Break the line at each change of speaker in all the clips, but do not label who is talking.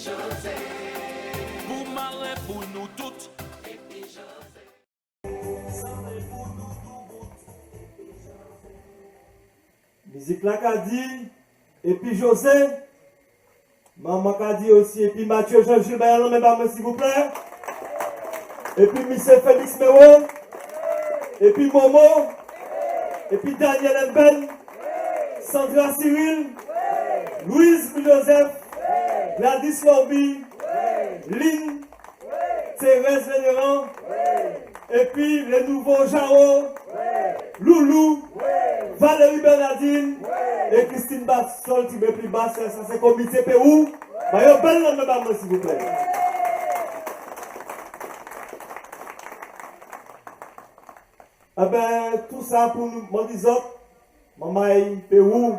Pour malin pour nous toutes.
Musique là qu'a dit, et puis José, maman qu'a dit aussi, et puis Mathieu Jean-Gilbert, même pas s'il vous plaît, et puis Michel Félix Méro, et puis Momo, et puis Daniel Mben, Sandra Cyril, Louise Joseph, Gladys Lorby, Lynn, Thérèse Vénérand, et puis les nouveaux Jaro, Loulou, Valérie Bernardine et Christine Bassol, qui me plus basse, ça c'est comité Pérou. Voyez, belle nom de s'il vous plaît. Eh bien, tout ça pour nous, mon disant, maman Pérou,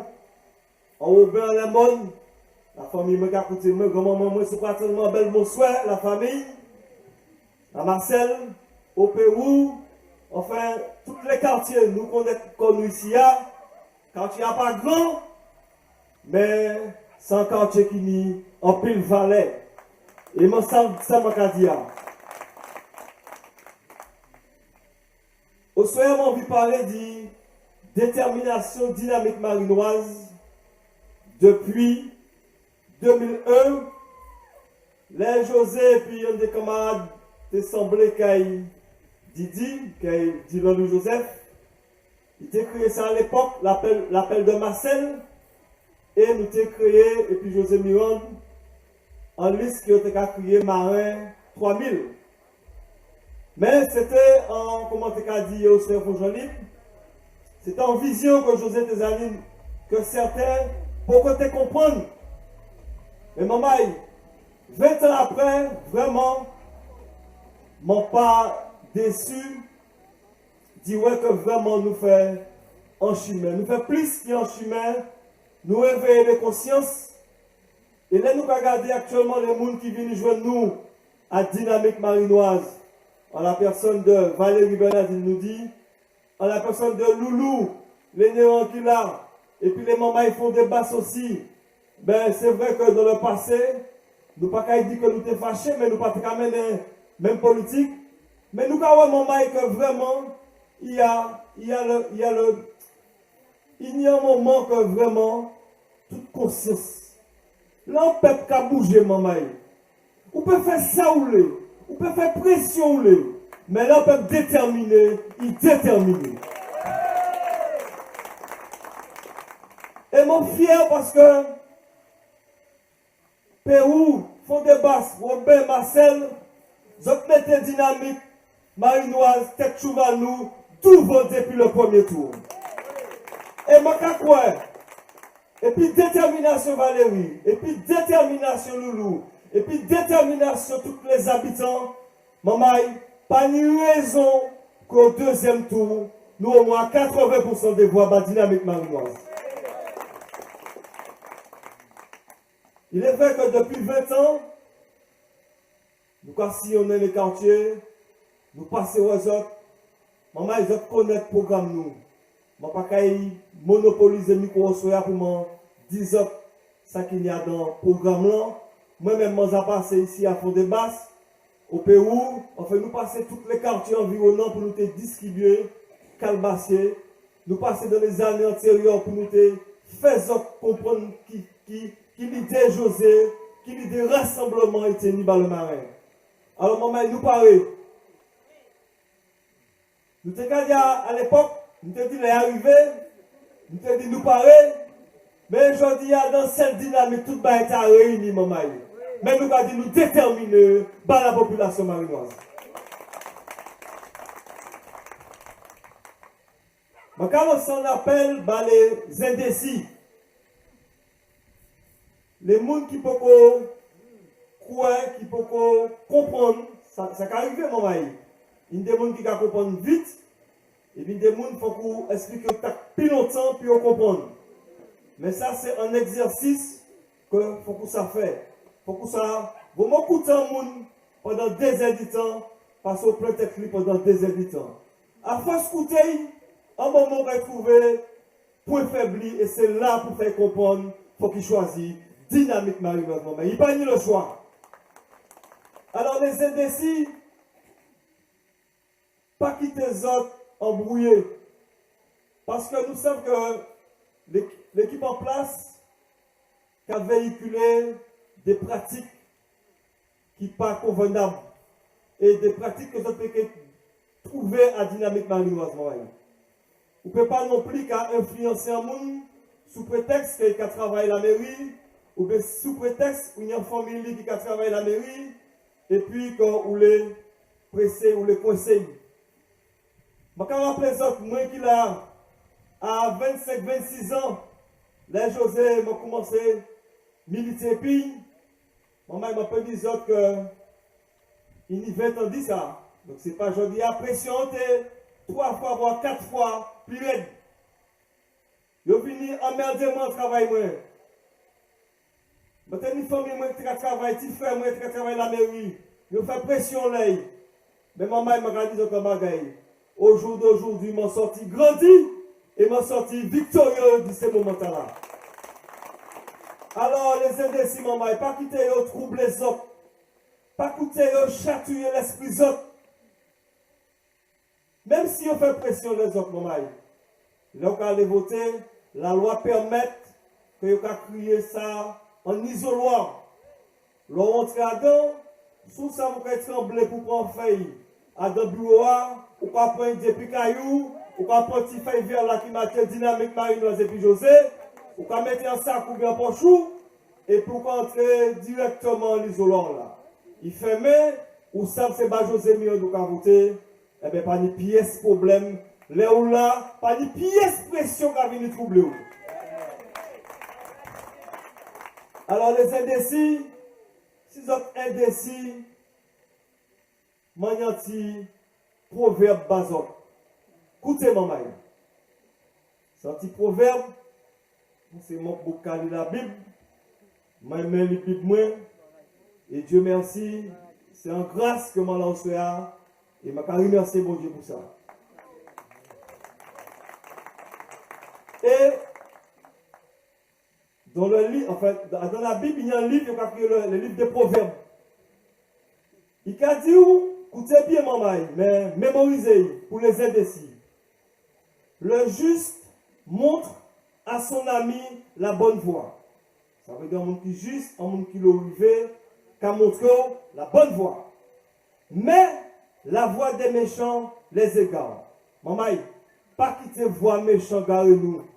en Aubin les Mondes, la famille me a coûté, grand-maman, moi, c'est pas tellement belle, mon souhait, la famille, à Marcel, au Pérou, enfin, tous les quartiers, nous connaissons comme ici, quartier pas grand, mais c'est un quartier qui n'est en pile valet. Et moi, ça m'a dit. Au soir, on envie parler de détermination dynamique marinoise depuis 2001. Les José et puis un des camarades te semblé qu'il Didi, qu'il dit Louis Joseph. Il a créé ça à l'époque, l'appel de Marcel. Et nous avons créé, et puis José Mirande, en liste qui a créé Marin 3000. Mais c'était en, comment tu as dit au Seigneur Jean-Libre, c'était en vision que José te anime, que certains, pour que tu comprennes. Mais maman, 20 ans après, vraiment, m'ont pas déçu, dit ouais que vraiment nous fait en chemin. Nous fait plus qu'en chemin, nous réveiller les consciences. Et là, nous regardons actuellement les gens qui viennent joindre nous à Dynamique Marinoise. En la personne de Valérie Bernardine nous dit, en la personne de Loulou, les néants qui là, et puis les mamans ils font des basses aussi. Ben, c'est vrai que dans le passé, nous pas qu'à dire que nous étions fâchés, mais nous pas qu'à mener même politique. Mais nous avons maman que vraiment, il y a un moment que vraiment, toute conscience. Là, on peut pas bouger, maman. On peut faire ça ou les. On peut faire pression ou les. Mais là, on peut déterminer, il détermine. Et mon fier parce que Pérou, font des basses, Robin, Marcel, vous mettez dynamique, marinoise, tête chouvanou, tout va depuis le premier tour. Et moi, quoi? Et puis détermination Valérie, et puis détermination Loulou, et puis détermination tous les habitants. Maman, pas une raison qu'au deuxième tour, nous au moins 80% des voix dynamique marinoise. Il est vrai que depuis 20 ans, nous sillonnons les quartiers, nous passons aux autres. Maman, ils connaissent le programme nous. Je ne vais pas monopoliser le micro pour me dire ce qu'il y a dans le programme là. Moi-même, je vais passer ici à Fond-des-Basses, au Pérou. Enfin, nous passons tous les quartiers environnants pour nous distribuer, calbasser. Nous passons dans les années antérieures pour nous faire comprendre qui l'idée José, qui l'idée rassemblement était ni dans le marin. Alors, maman, nous parlons. Nous te dit à l'époque, nous te dit les arrivés, nous te dit nous parler, mais aujourd'hui, dans cette dynamique, tout va être réuni, maman. Mais nous avons dit nous déterminer par la population marinoise. Mais quand on s'en appelle les indécis, les gens qui peuvent croire, qui peuvent comprendre, ça peut arriver, maman. Il y a des gens qui peuvent comprendre vite, et puis des gens qui peuvent expliquer plus longtemps, puis comprendre. Mais ça, c'est un exercice que faut que ça fait. Faut que ça, vous m'écoutez pendant des heures du temps, parce que peut-être pendant des heures du temps. À force d'écouter, un moment, on va trouver point faible, et c'est là pour faire comprendre, faut qu'il choisisse dynamique marinoise. Mais il n'y a pas ni le choix. Alors les indécis, pas quitter les autres embrouillés. Parce que nous savons que l'équipe en place a véhiculé des pratiques qui ne sont pas convenables et des pratiques que vous pouvez trouver à dynamique marinoise. Vous ne pouvez pas non plus qu'à influencer un monde sous prétexte qu'il a travaillé à la mairie ou bien sous prétexte qu'il y a une famille qui a travaillé à la mairie et puis quand vous les pressez ou les conseillez. Je me rappelle ça, moi qui là, à 25-26 ans, les José m'ont commencé à militer puis, maman m'a pas dit que il n'y avait pas dit ça. Donc c'est pas je dis à pression, 3 fois, voire 4 fois plus raide. Yo vini emmerder mon travail moi. Maintenant une famille moi qui travaille, petit frère moi qui travaille la mairie. Yo fait pression là. Mais maman m'a dit comme bagaille. Au jour d'aujourd'hui, m'en sorti grandi et m'en sorti victorieux de ce moment-là. Alors les indécis, maman, pas quitter eux troubler les autres. Pas quitter eux chatouiller l'esprit des autres. Même si on fait pression les autres, maman, là on aller voter, la loi permet que vous crier ça en isoloir. Là on entre dedans, sous ça vous pouvez trembler pour prendre feuille. À dans bureau, ou pas prendre des picailloux, ou pas prendre petit feuille vert là qui marque dynamique marinoise et puis José, ou pas mettre un sac ou bien pochou, et pour entrer directement l'isolant là. Il ferme, ou ça c'est pas José Mion de voter, eh bien pas de pièce problème, là ou là, pas de pièce pression qui vient troubler. Alors les indécis, si vous êtes indécis, Magnanti, proverbe bazot. Écoutez, maman. C'est un petit proverbe. C'est mon boucal de la Bible. Moi, je mets la Bible. Et Dieu merci. C'est en grâce que je lance. Et je remercie mon Dieu pour ça. Et dans le livre, en fait, dans la Bible, il y a un livre, le livre des proverbes. Il a dit où? Écoutez bien, maman, mais mémorisez pour les indécis. Le juste montre à son ami la bonne voie. Ça veut dire un monde qui est juste, un monde qui l'a arrivé, qui a montré la bonne voie. Mais la voie des méchants les égare. Maman, pas quitter voie méchant gare nous.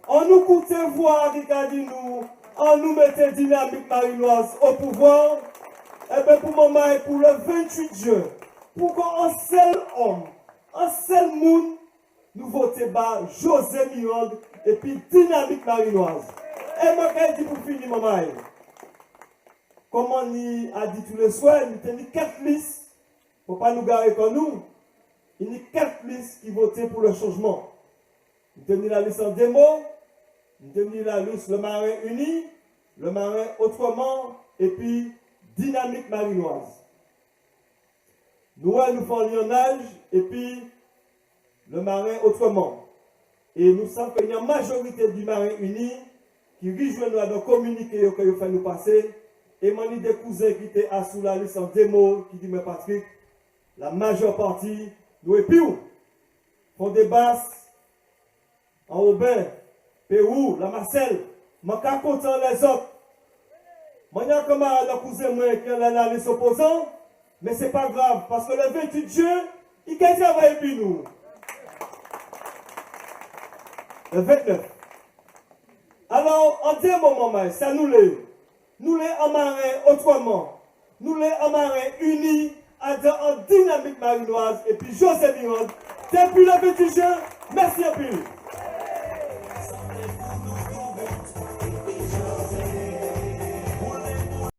On nous coûte voie, regardez-nous, on nous mettait dynamique marinoise au pouvoir. Eh bien, pour maman et pour le 28 juin, pour qu'un seul homme, un seul monde, nous votions bas José Mirande et puis dynamique marinoise. Et moi, quand je dis pour finir, maman, comme on a dit tous les soirs, il y a 4 listes, pour ne pas nous garer comme nous, il y a 4 listes qui votaient pour le changement. Il y a la liste en démo, il y a la liste le marin uni, le marin autrement, et puis dynamique marinoise. Nous faisons lionnage et puis le marin autrement. Et nous savons qu'il y a une majorité du marin uni qui rejoint dans le communiqué que nous faisons nous passer. Et moi, des cousins qui étaient sous la liste en démo, qui dit, mais Patrick, la majeure partie, nous et puis où? Font des basses, en Aubin, Pérou, la Marcelle, je suis content les autres. Moi, il y a comme un cousin qui a la liste opposant, mais ce n'est pas grave, parce que le 28 juin, il a travaillé puis nous. Le 29. Alors, en deux moments, ça nous l'est. Nous les amarrés autrement. Nous les amarrés unis en dynamique marinoise et puis José Mirande. Depuis le 28 juin, merci à plus.